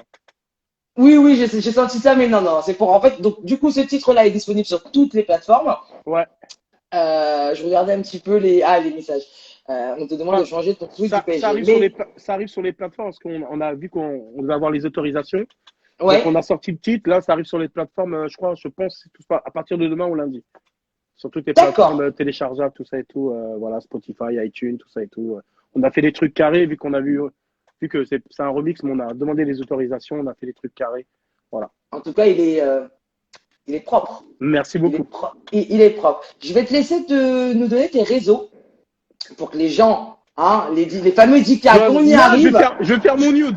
oui, j'ai senti ça, mais non, c'est pour, en fait, donc, du coup, ce titre-là est disponible sur toutes les plateformes. Ouais. Je regardais un petit peu les messages. On te demande de changer ton tweet du PSG. Ça arrive sur les plateformes parce qu'on a vu qu'on va avoir les autorisations. Ouais. Donc, on a sorti le titre. Là, ça arrive sur les plateformes, je pense, à partir de demain ou lundi. Sur toutes les plateformes téléchargeables, tout ça et tout. Voilà, Spotify, iTunes, tout ça et tout. On a fait des trucs carrés vu que c'est un remix, mais on a demandé les autorisations. On a fait des trucs carrés. Voilà. En tout cas, il est propre. Merci beaucoup. Il est propre. Je vais te laisser nous donner tes réseaux pour que les gens, hein, les fameux 10K, on y arrive. Je vais faire mon nude.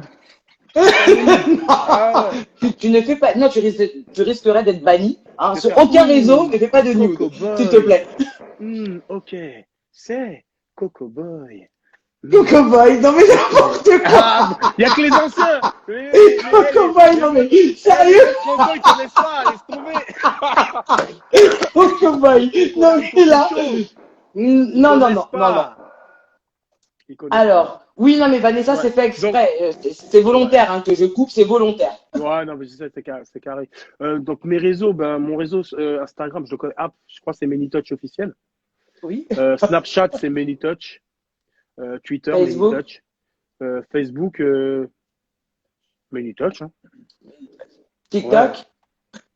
Tu ne fais pas. Non, tu risquerais d'être banni. Hein, sur aucun réseau, ne fais pas de nude, s'il te plaît. Ok, c'est Coco Boy. Coco Boy, non mais n'importe quoi. Il n'y a que les anciens. Coco Boy, non mais sérieux. Franco, ils connaissent pas, laisse tomber. Coco Boy, non mais là. Non. Alors, oui, non mais Vanessa, c'est fait exprès. C'est volontaire, hein, que je coupe, c'est volontaire. Ouais, non, mais c'est carré. Donc mes réseaux, mon réseau Instagram, je le connais. Je crois que c'est Menitouch officiel. Oui. Snapchat, c'est Menitouch. Twitter, Facebook. Menitouch. Facebook, Menitouch. Hein. TikTok. Ouais.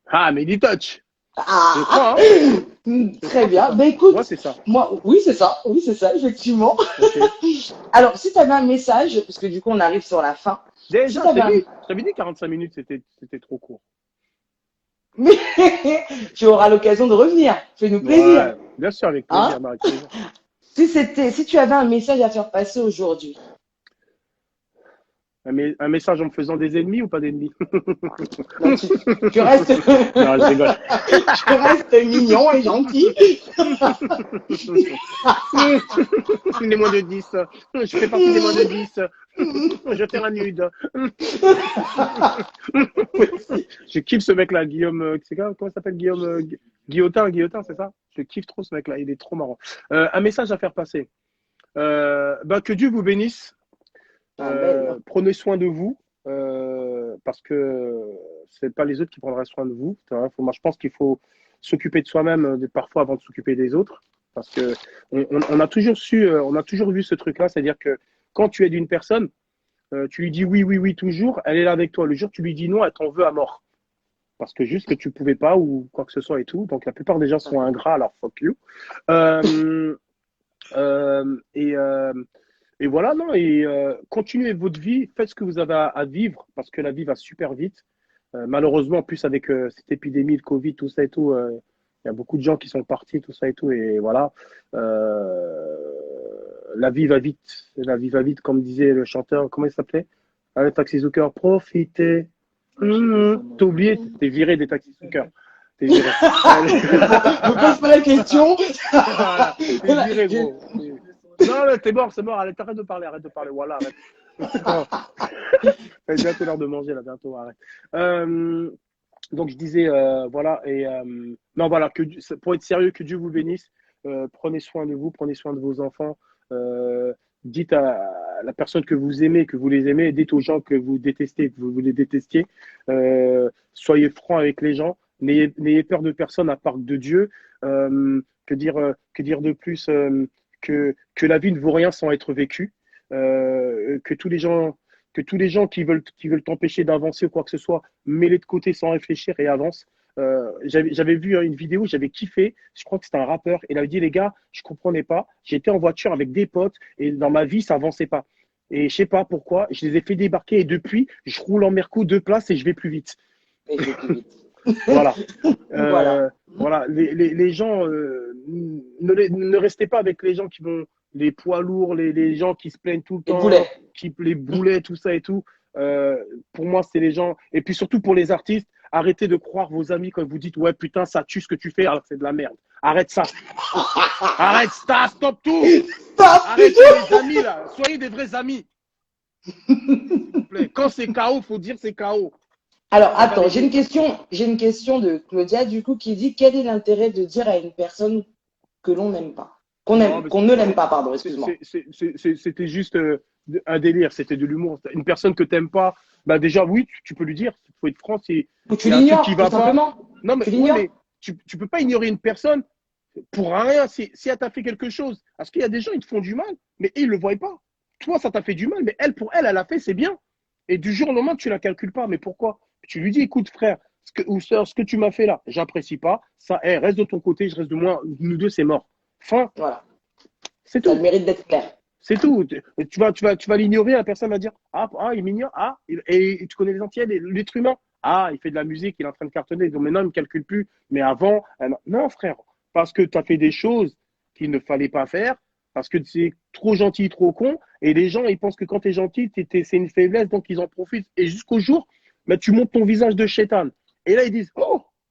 Ah, Menitouch. Ah, crois, hein. Très bien. Ben écoute, ouais, c'est ça. Moi, oui, c'est ça, effectivement. Okay. Alors, si tu avais un message, parce que du coup, on arrive sur la fin. Déjà, je t'avais dit 45 minutes, c'était trop court. Mais tu auras l'occasion de revenir. Fais-nous plaisir. Ouais, bien sûr, avec plaisir. Hein, si tu avais un message à faire passer aujourd'hui. Un message en me faisant des ennemis ou pas d'ennemis? Non, tu restes. Non, je rigole. Tu restes mignon et gentil. Les moins de 10. Je fais partie des moins de 10. Je fais un nude. Je kiffe ce mec-là, Guillaume. Comment il s'appelle, Guillaume? Guillotin, c'est ça? Je kiffe trop ce mec-là. Il est trop marrant. Un message à faire passer. Que Dieu vous bénisse. Prenez soin de vous parce que c'est pas les autres qui prendront soin de vous. Moi, je pense qu'il faut s'occuper de soi-même parfois avant de s'occuper des autres, parce que on a toujours vu ce truc-là, c'est-à-dire que quand tu aides une personne, tu lui dis oui toujours, elle est là avec toi. Le jour où tu lui dis non, elle t'en veut à mort, parce que juste que tu pouvais pas ou quoi que ce soit et tout. Donc la plupart des gens sont ingrats, alors fuck you. Et voilà, non, continuez votre vie, faites ce que vous avez à vivre, parce que la vie va super vite. Malheureusement, en plus, avec cette épidémie, le Covid, tout ça et tout, il y a beaucoup de gens qui sont partis, tout ça et tout, et voilà. La vie va vite, comme disait le chanteur, comment il s'appelait? Taxi Zucker, profitez. T'as oublié, t'es viré des Taxi Zucker. T'es viré. Ne pose pas la question. Voilà, t'es viré, gros. Non, t'es mort, c'est mort. Arrête de parler. Voilà, arrête. C'est bientôt l'heure de manger, là, bientôt, arrête. Donc, je disais, voilà, non, voilà, pour être sérieux, que Dieu vous bénisse. Prenez soin de vous, prenez soin de vos enfants. Dites à la personne que vous aimez, que vous les aimez, dites aux gens que vous détestez, que vous les détestiez. Soyez francs avec les gens. N'ayez peur de personne à part de Dieu. que dire de plus que la vie ne vaut rien sans être vécue, que tous les gens qui veulent t'empêcher d'avancer ou quoi que ce soit, mets-les de côté sans réfléchir et avance. J'avais vu une vidéo, j'avais kiffé, je crois que c'était un rappeur, et il avait dit les gars, je comprenais pas, j'étais en voiture avec des potes et dans ma vie ça avançait pas. Et je sais pas pourquoi, je les ai fait débarquer et depuis, je roule en Merco 2 places et je vais plus vite. Et je vais plus vite. Voilà. Voilà. Voilà. Les gens, ne restez pas avec les gens qui vont, les poids lourds, les gens qui se plaignent tout le Les temps, boulets. les boulets, tout ça et tout. Pour moi, c'est les gens. Et puis surtout pour les artistes, arrêtez de croire vos amis quand vous dites ouais putain ça tue ce que tu fais alors que c'est de la merde. Arrête ça. Arrête ça, stop tout. Arrêtez les amis là. Soyez des vrais amis. S'il vous plaît. Quand c'est KO, faut dire c'est KO. Alors, attends, j'ai une question de Claudia, du coup, qui dit quel est l'intérêt de dire à une personne que l'on n'aime pas, qu'on ne l'aime pas, pardon, excuse-moi. C'était juste un délire, c'était de l'humour. Une personne que t'aimes pas, bah déjà, oui, tu peux lui dire, il faut être franc. Ou tu l'ignores, tout pas. simplement. Non, mais, tu l'ignores. mais tu peux pas ignorer une personne pour rien si elle t'a fait quelque chose. Parce qu'il y a des gens, ils te font du mal, mais ils le voient pas. Toi, ça t'a fait du mal, mais pour elle a fait, c'est bien. Et du jour au lendemain, tu la calcules pas. Mais pourquoi? Tu lui dis, écoute, frère, ou sœur, ce que tu m'as fait là, j'apprécie pas. Ça, reste de ton côté, je reste de moi. Nous deux, c'est mort. Fin. Voilà. C'est tout. Ça a le mérite d'être clair. C'est tout. Tu vas l'ignorer, la personne va dire, il m'ignore, et tu connais les entiers, l'être humain. Il fait de la musique, il est en train de cartonner. Donc maintenant, il ne me calcule plus. Mais avant, non, frère. Parce que tu as fait des choses qu'il ne fallait pas faire, parce que c'est trop gentil, trop con. Et les gens, ils pensent que quand tu es gentil, c'est une faiblesse, donc ils en profitent. Et jusqu'au jour, mais tu montes ton visage de chétan. Et là, ils disent,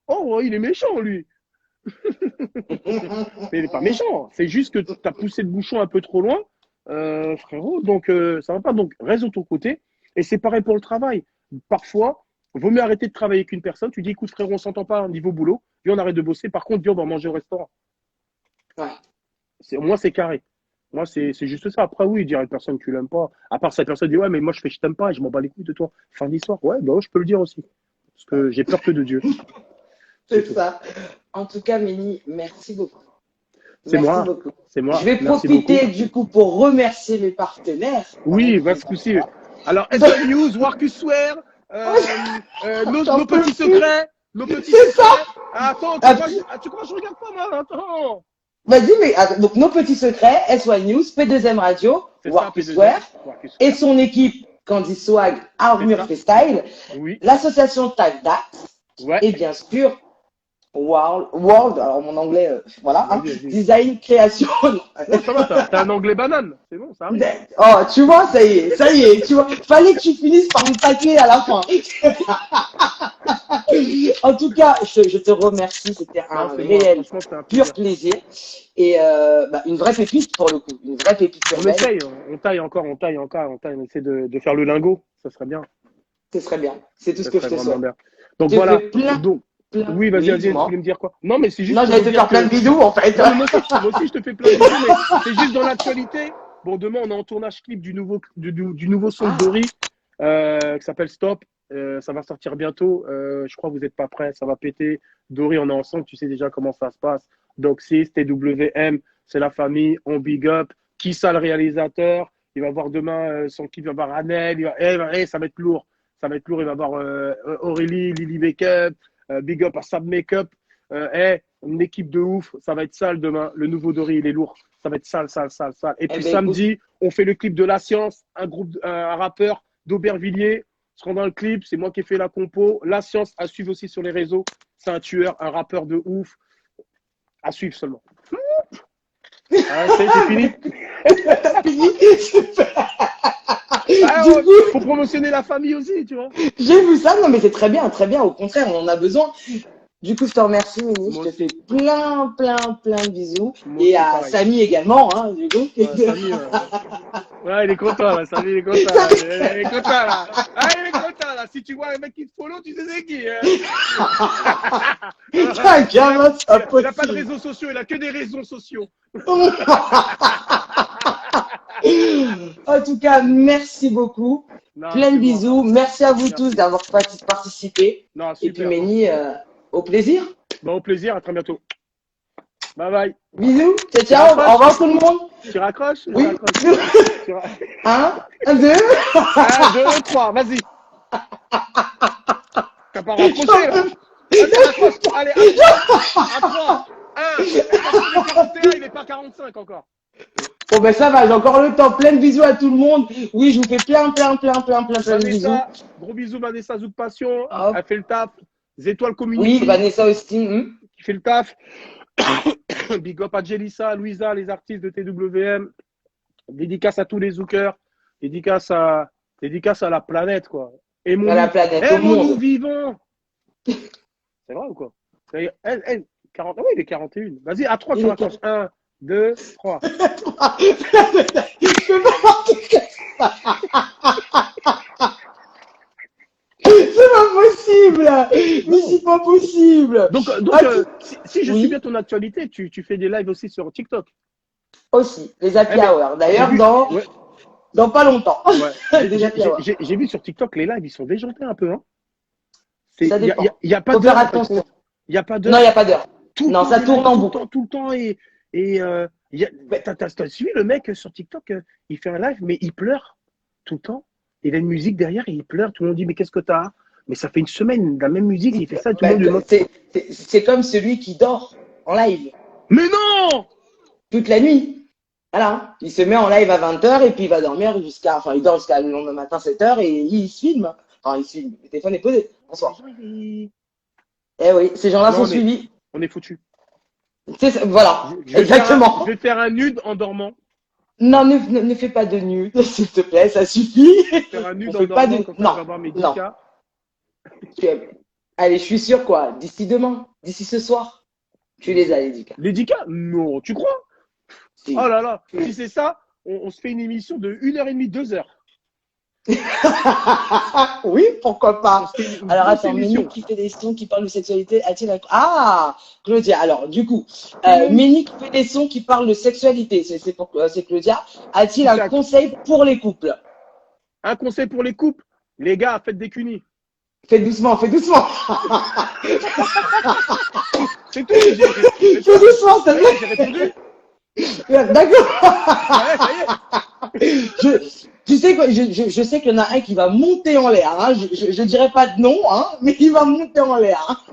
il est méchant, lui. Mais il n'est pas méchant. C'est juste que tu as poussé le bouchon un peu trop loin, frérot. Donc, ça va pas. Donc, reste de ton côté. Et c'est pareil pour le travail. Parfois, il vaut mieux arrêter de travailler avec une personne. Tu dis, écoute, frérot, on s'entend pas au niveau boulot. Viens, on arrête de bosser. Par contre, viens, on va manger au restaurant. Ouais. Moi, c'est carré. Moi, c'est juste ça. Après, oui, dire à une personne que tu l'aimes pas. À part cette personne dit, ouais, mais moi, je t'aime pas et je m'en bats les couilles de toi. Fin d'histoire. Ouais, bah, je peux le dire aussi. Parce que j'ai peur que de Dieu. C'est ça. En tout cas, Mélie, merci beaucoup. C'est moi. Beaucoup. C'est moi. Je vais Merci profiter beaucoup. du coup pour remercier mes partenaires. Oui, va se coup-ci. Alors, SL News, Workuswear, nos petits secrets. Nos petits secrets. Attends, tu crois que je regarde pas, moi? Attends. Vas-y, mais donc nos petits secrets, SY News, P2M Radio, Workuswear et son équipe Candy Swag, Armure Freestyle, oui. l'association Tag Dax et bien sûr World, alors mon anglais, voilà, vas-y. Design, création. Non, ça va, t'as un anglais banane, c'est bon, ça arrive. Oh, tu vois, ça y est, tu vois, fallait que tu finisses par me tacler à la fin. En tout cas, je te remercie, c'était un réel pur plaisir. Et une vraie pépite pour le coup, une vraie pépite. On essaye, on taille encore, on essaie de faire le lingot, ça serait bien. Ce serait bien, c'est tout ce que je te souhaite. Donc voilà, oui, vas-y, tu moi. voulais me dire quoi? Non, mais c'est juste. Non, j'allais te faire plein de bisous en fait. Non, moi aussi, je te fais plein de bisous, mais c'est juste dans l'actualité. Bon, demain, on est en tournage clip du nouveau son de Dory qui s'appelle Stop. Ça va sortir bientôt. Je crois que vous n'êtes pas prêts, ça va péter. Dory, on est ensemble, tu sais déjà comment ça se passe. Doxys, TWM, c'est la famille, on big up. Qui ça le réalisateur? Il va voir demain son clip, il va voir Anel. Ça va être lourd. Ça va être lourd. Il va voir Aurélie, Lily Makeup. Big up à Sab Makeup. Une équipe de ouf. Ça va être sale demain. Le nouveau Dory, il est lourd. Ça va être sale. Et puis samedi, on fait le clip de La Science, un rappeur d'Aubervilliers. Seront dans le clip. C'est moi qui ai fait la compo. La Science, à suivre aussi sur les réseaux. C'est un tueur, un rappeur de ouf. À suivre seulement. C'est fini. T'as fini? Faut promotionner la famille aussi, tu vois. J'ai vu ça, non mais c'est très bien, au contraire, on en a besoin. Du coup, je te remercie, Mélie, je te fais plein de bisous. Et à Samy également, hein, du coup. Ouais, il est content là, Samy, il est content là. Il est content là. Si tu vois un mec qui te follow, tu sais c'est qui. Il n'a pas de réseaux sociaux, il a que des réseaux sociaux. En tout cas, merci beaucoup. Plein de bisous. Merci à vous tous d'avoir participé. Et puis Mélie, au plaisir. Au plaisir, à très bientôt. Bye bye. Bisous. Ciao, ciao. Au revoir tout le monde. Tu raccroches? Oui. Tu raccroches. 1, 2. 1, 2, 3, vas-y. T'as pas raccroché là? Vas-y, raccroche. Allez, à 3. 1. Il est 41, il est pas 45 encore. Bon ben ça va, j'ai encore le temps. Plein de bisous à tout le monde. Oui, je vous fais plein de bisous. Vanessa, gros bisous, Vanessa Zouk Passion. Hop. Elle fait le taf. Les étoiles Oui, community Vanessa aussi. qui fait le taf. Big up à Jelissa, Louisa, les artistes de TWM. Dédicace à tous les zookers. Dédicace à la planète, quoi. Et À la planète, au aimons-nous monde. vivants. C'est vrai ou quoi? Elle, 40, oui, il est 41. Vas-y, à 3, tu Il est raccroches. 1, 2, 3. Je peux pas mentir comme ça. C'est pas possible. Mais c'est pas possible. Donc si je Oui. suis bien ton actualité, tu fais des lives aussi sur TikTok. Aussi, les happy mais- hours. D'ailleurs, J'ai vu- dans, ouais, dans pas longtemps. ouais. Des happy hours. J'ai vu sur TikTok les lives, ils sont déjantés un peu. Hein. Ça dépend. Y a pas Faut d'heure. faire en fait, attention. Il n'y a pas d'heure. Non, il n'y a pas d'heure. Tout le Non, temps, ça des tourne lives, en tout le boucle. temps, tout le temps. T'as suivi le mec sur TikTok, il fait un live, mais il pleure tout le temps. Il a une musique derrière et il pleure. Tout le monde dit, mais qu'est-ce que t'as? Mais ça fait une semaine, la même musique, il fait ça, tout le monde lui demande. C'est comme celui qui dort en live Mais non! toute la nuit. Voilà. Il se met en live à 20h et puis il va dormir jusqu'à. Enfin, il dort jusqu'à le lendemain matin 7h et il se filme. Enfin, il se filme. Le téléphone est posé. Bonsoir. Eh oui, ces gens-là Non, sont mais- suivis. On est foutus. Voilà. Je vais Exactement. je vais faire un nude en dormant. Non, ne fais pas de nude, s'il te plaît, ça suffit. Faire un nude On en fait pas dormant, de- comme ça, non, je vais avoir mes non. 10K. Allez, je suis sûre quoi. D'ici demain, d'ici ce soir, tu les as, les 10K. Les 10K? Non, tu crois? Si. Oh là là, si c'est ça, on se fait une émission de 1h30, 2h. Oui, pourquoi pas. On se fait une Alors grosse attends, émission. Ménique qui fait des sons qui parlent de sexualité, a-t-il un... Ah, Claudia. Alors du coup, Mmh. Ménique fait des sons qui parlent de sexualité. C'est Claudia. A-t-il un Exact. conseil pour les couples? Un conseil pour les couples. Les gars, faites des cunis. Fais doucement, fais doucement. C'est tout. J'ai Fais doucement, s'il te plaît. j'ai répondu. D'accord. Ouais, ça y est. Tu sais quoi, je sais qu'il y en a un qui va monter en l'air. Hein. Je dirais pas de nom, hein, mais il va monter en l'air.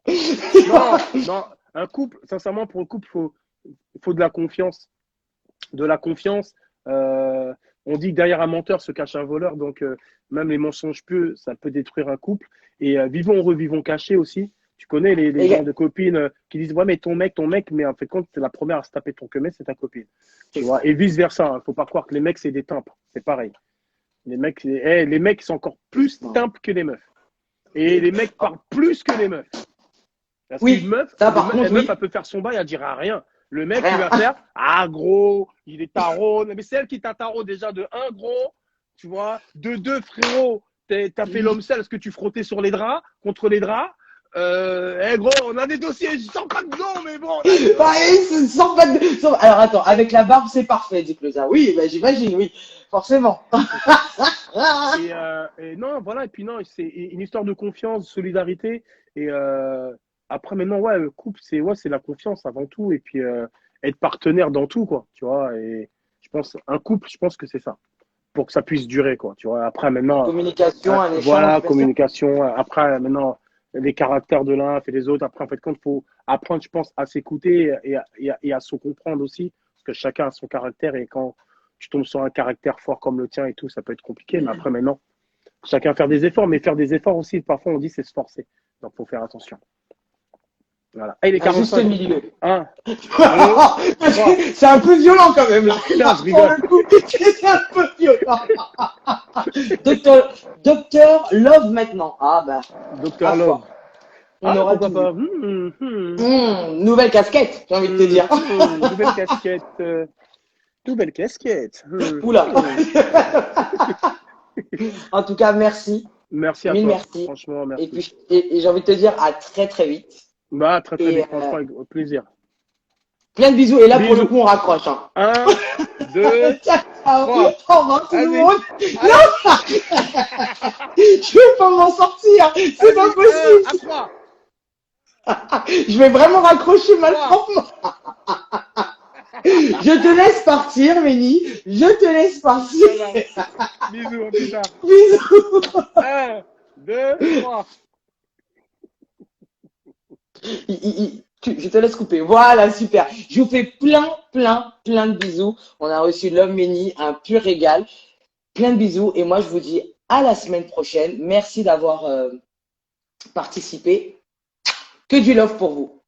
Non, non. Un couple, sincèrement, pour un couple, il faut de la confiance. De la confiance. On dit que derrière un menteur se cache un voleur, donc même les mensonges pieux, ça peut détruire un couple. Et vivons, revivons cachés aussi. Tu connais les gens de copines qui disent ouais mais ton mec, mais en fait quand c'est la première à se taper ton quemet, c'est ta copine. Tu vois, et vice versa. Hein. Faut pas croire que les mecs c'est des timpes, c'est pareil. Les mecs sont encore plus timpes que les meufs. Et les mecs parlent plus que les meufs. Parce Oui, qu'une meuf, ça, par une contre, meuf, oui. elle peut faire son bail, elle dira rien. Le mec, Rien. il va faire ah gros, il est tarot. Mais c'est elle qui t'a tarot déjà de 1 gros, tu vois, de 2 frérot. T'as fait l'homme seul, est-ce que tu frottais sur les draps, contre les draps? Gros, on a des dossiers, je sens pas dedans, mais bon. Bah, sans pas de... Alors attends, avec la barbe c'est parfait, dit Claudia. Oui, bah, j'imagine, oui, forcément. Et non, voilà, et puis non, c'est une histoire de confiance, solidarité. Et après, maintenant, ouais, le couple, c'est la confiance avant tout. Et puis être partenaire dans tout, quoi, tu vois. Et un couple, je pense que c'est ça. Pour que ça puisse durer, quoi, tu vois. Après, maintenant. Communication, un échange. Voilà, bien sûr. communication. Après, maintenant, les caractères de l'un fait des autres. Après, en fait, quand il faut apprendre, je pense, à s'écouter et à se comprendre aussi. Parce que chacun a son caractère. Et quand tu tombes sur un caractère fort comme le tien et tout, ça peut être compliqué. Mais après, maintenant, chacun faire des efforts. Mais faire des efforts aussi, parfois, on dit c'est se forcer. Donc, il faut faire attention. Voilà. Ah, il est Un juste 45. milieu. Un. C'est un peu violent quand même là. Non, je rigole. Pour le coup, c'est un peu violent. Docteur Love maintenant. Ah bah. Docteur à Love. fort. On aura pourquoi tout pas. vu. Nouvelle casquette, j'ai envie de te dire. Nouvelle casquette. Nouvelle casquette. Oula. En tout cas, merci. Merci à Mille toi. merci. Franchement, merci. Et puis, et j'ai envie de te dire à très très vite. Bah, très Et, bien. Franchement, avec plaisir. Plein de bisous. Et là, pour Bisous. le coup, on raccroche. Hein. 1, 2, Ciao, ciao. trois. Au revoir tout le Allez. monde. Non, je vais pas m'en sortir. C'est pas possible. À 3. Je vais vraiment raccrocher malproprement. Je te laisse partir, Méni. Je te laisse partir. Voilà. Bisous, à plus tard. Bisous. 1, 2, 3. Je te laisse couper. Voilà, super. Je vous fais plein de bisous. On a reçu Love Méni, un pur régal. Plein de bisous. Et moi, je vous dis à la semaine prochaine. Merci d'avoir participé. Que du love pour vous.